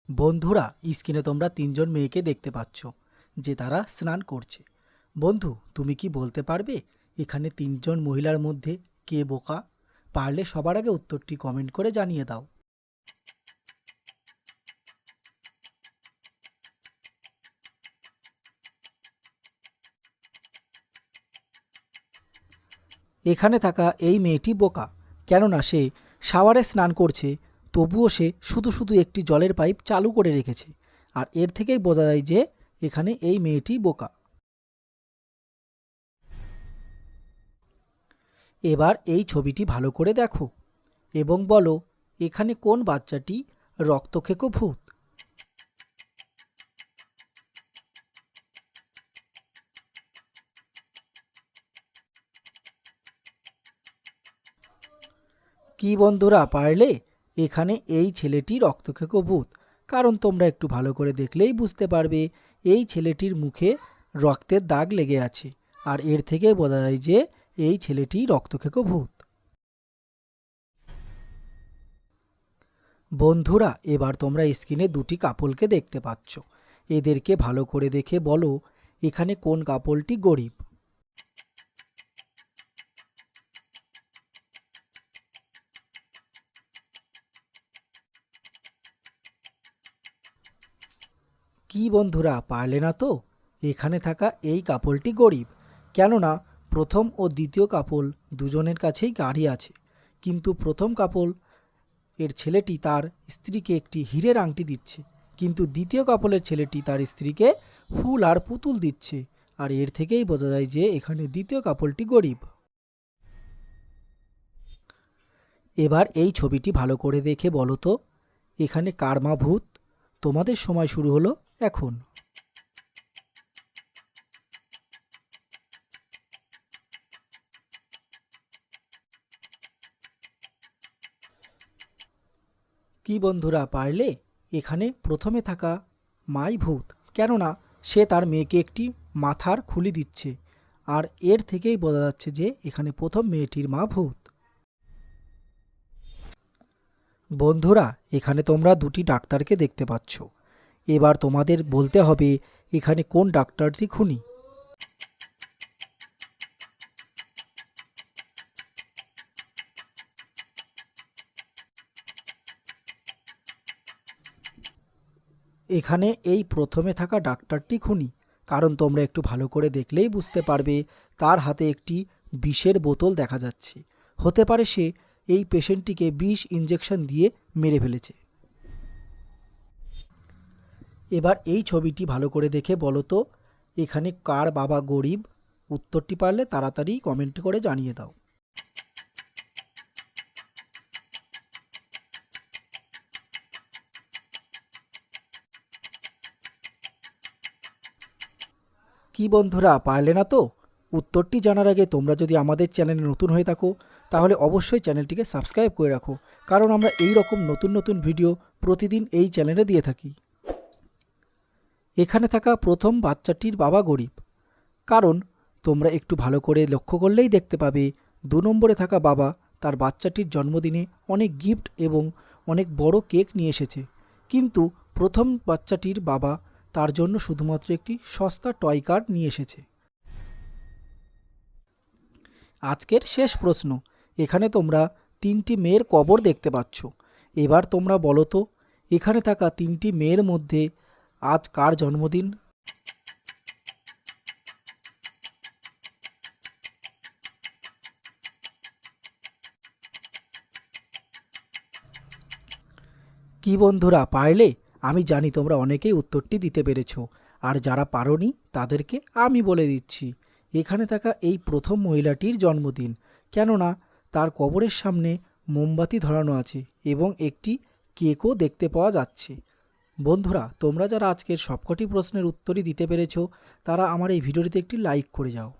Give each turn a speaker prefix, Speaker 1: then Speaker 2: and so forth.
Speaker 1: বন্ধুরা, স্ক্রিনে তোমরা তিনজন মেয়েকে দেখতে পাচ্ছ যে তারা স্নান করছে। বন্ধু, তুমি কি বলতে পারবে এখানে তিনজন মহিলার মধ্যে কে বোকা? পারলে সবার আগে উত্তরটি কমেন্ট করে জানিয়ে দাও। এখানে থাকা এই মেয়েটি বোকা, কেননা সে শাওয়ারে স্নান করছে, তবুও সে শুধু শুধু একটি জলের পাইপ চালু করে রেখেছে। আর এর থেকেই বোঝা যায় যে এখানে এই মেয়েটি বোকা। এবার এই ছবিটি ভালো করে দেখো এবং বলো এখানে কোন বাচ্চাটি রক্তখেকো ভূত? কি বন্ধুরা, পারলে? এখানে এই ছেলেটি রক্তখেকো ভূত, কারণ তোমরা একটু ভালো করে দেখলেই বুঝতে পারবে এই ছেলেটির মুখে রক্তের দাগ লেগে আছে। আর এর থেকে বোঝা যায় যে এই ছেলেটি রক্তখেকো ভূত। বন্ধুরা, এবার তোমরা স্ক্রিনে দুটি কাপলকে দেখতে পাচ্ছ। এদেরকে ভালো করে দেখে বলো এখানে কোন কাপলটি গরিব? কি বন্ধুরা, পারলে না তো? এখানে থাকা এই কাপলটি গরিব, কেননা প্রথম ও দ্বিতীয় কাপল দুজনের কাছেই গাড়ি আছে, কিন্তু প্রথম কাপল এর ছেলেটি তার স্ত্রীকে একটি হীরের আংটি দিচ্ছে, কিন্তু দ্বিতীয় কাপলের ছেলেটি তার স্ত্রীকে ফুল আর পুতুল দিচ্ছে। আর এর থেকেই বোঝা যায় যে এখানে দ্বিতীয় কাপলটি গরিব। এবার এই ছবিটি ভালো করে দেখে বলো তো এখানে কার মা ভূত? তোমাদের সময় শুরু হলো এখন। কি বন্ধুরা, পারলে? এখানে প্রথমে থাকা মাই ভূত, কেননা সে তার মেয়েকে একটি মাথার খুলি দিচ্ছে। আর এর থেকেই বোঝা যাচ্ছে যে এখানে প্রথম মেয়েটির মা ভূত। বন্ধুরা, এখানে তোমরা দুটি ডাক্তারকে দেখতে পাচ্ছ। এবার তোমাদের বলতে হবে এখানে কোন ডাক্তারটি খুনি। এখানে এই প্রথমে থাকা ডাক্তারটি খুনি, কারণ তোমরা একটু ভালো করে দেখলেই বুঝতে পারবে তার হাতে একটি বিষের বোতল দেখা যাচ্ছে। হতে পারে সে এই পেশেন্টটিকে বিষ ইঞ্জেকশন দিয়ে মেরে ফেলেছে। এবার এই ছবিটি ভালো করে দেখে বলো তো এখানে কার বাবা গরিব? উত্তরটি পারলে তাড়াতাড়ি কমেন্ট করে জানিয়ে দাও। কি বন্ধুরা, পারলে না তো? উত্তরটি জানার আগে তোমরা যদি আমাদের চ্যানেলে নতুন হয়ে থাকো তাহলে অবশ্যই চ্যানেলটিকে সাবস্ক্রাইব করে রাখো, কারণ আমরা এই রকম নতুন নতুন ভিডিও প্রতিদিন এই চ্যানেলে দিয়ে থাকি। এখানে থাকা প্রথম বাচ্চাটির বাবা গরিব, কারণ তোমরা একটু ভালো করে লক্ষ্য করলেই দেখতে পাবে 2 নম্বরে থাকা বাবা তার বাচ্চাটির জন্মদিনে অনেক গিফট এবং অনেক বড় কেক নিয়ে এসেছে, কিন্তু প্রথম বাচ্চাটির বাবা তার জন্য শুধুমাত্র একটি সস্তা টয় কার নিয়ে এসেছে। আজকের শেষ প্রশ্ন, এখানে তোমরা 3টি মেয়ের কবর দেখতে পাচ্ছ। এবার তোমরা বলো তো এখানে থাকা 3টি মেয়ের মধ্যে আজ কার জন্মদিন? কি বন্ধুরা, পারলে? আমি জানি তোমরা অনেকেই উত্তরটি দিতে পেরেছো, আর যারা পারোনি তাদেরকে আমি বলে দিচ্ছি এখানে থাকা এই প্রথম মহিলাটির জন্মদিন, কেননা তার কবরের সামনে মোমবাতি ধরানো আছে এবং একটি কেকও দেখতে পাওয়া যাচ্ছে। বন্ধুরা, তোমরা যারা আজকের সবকটি প্রশ্নের উত্তরই দিতে পেরেছো তারা আমার এই ভিডিওটিতে একটি লাইক করে যাও।